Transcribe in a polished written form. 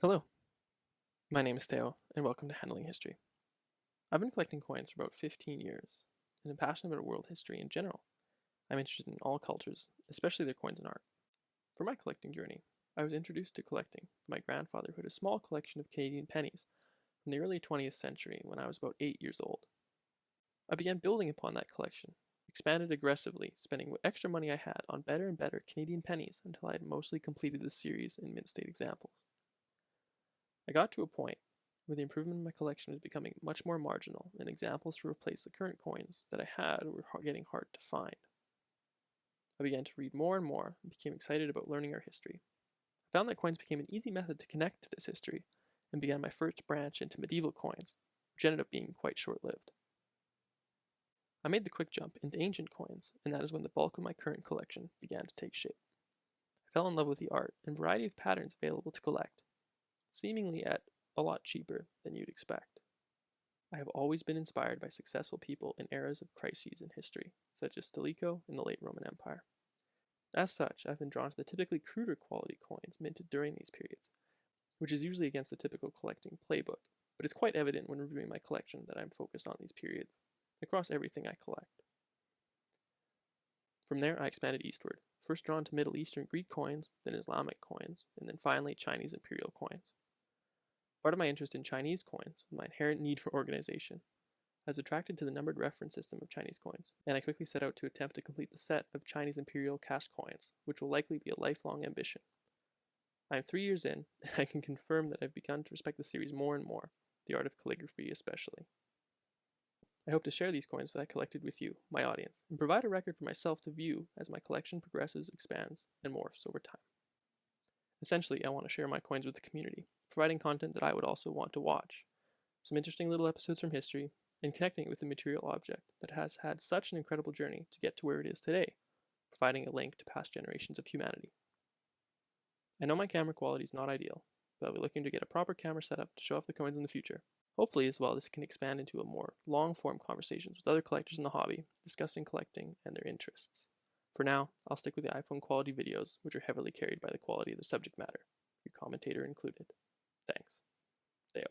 Hello, my name is Theo, and welcome to Handling History. I've been collecting coins for about 15 years, and am passionate about world history in general. I'm interested in all cultures, especially their coins and art. For my collecting journey, I was introduced to collecting by my grandfather, who had a small collection of Canadian pennies from the early 20th century when I was about 8 years old. I began building upon that collection, expanded aggressively, spending what extra money I had on better and better Canadian pennies until I had mostly completed the series in mint state examples. I got to a point where the improvement in my collection was becoming much more marginal, and examples to replace the current coins that I had were getting hard to find. I began to read more and more and became excited about learning our history. I found that coins became an easy method to connect to this history, and began my first branch into medieval coins, which ended up being quite short-lived. I made the quick jump into ancient coins, and that is when the bulk of my current collection began to take shape. I fell in love with the art and variety of patterns available to collect, seemingly at a lot cheaper than you'd expect. I have always been inspired by successful people in eras of crises in history, such as Stilicho in the late Roman Empire. As such, I've been drawn to the typically cruder quality coins minted during these periods, which is usually against the typical collecting playbook, but it's quite evident when reviewing my collection that I'm focused on these periods, across everything I collect. From there, I expanded eastward, first drawn to Middle Eastern Greek coins, then Islamic coins, and then finally Chinese imperial coins. Part of my interest in Chinese coins was my inherent need for organization. I was attracted to the numbered reference system of Chinese coins, and I quickly set out to attempt to complete the set of Chinese imperial cash coins, which will likely be a lifelong ambition. I am 3 years in, and I can confirm that I've begun to respect the series more and more, the art of calligraphy especially. I hope to share these coins that I collected with you, my audience, and provide a record for myself to view as my collection progresses, expands, and morphs over time. Essentially, I want to share my coins with the community, providing content that I would also want to watch, some interesting little episodes from history, and connecting it with the material object that has had such an incredible journey to get to where it is today, providing a link to past generations of humanity. I know my camera quality is not ideal, but I'll be looking to get a proper camera setup to show off the coins in the future. Hopefully as well, this can expand into a more long-form conversations with other collectors in the hobby, discussing collecting and their interests. For now, I'll stick with the iPhone quality videos, which are heavily carried by the quality of the subject matter, your commentator included. Thanks. Theo.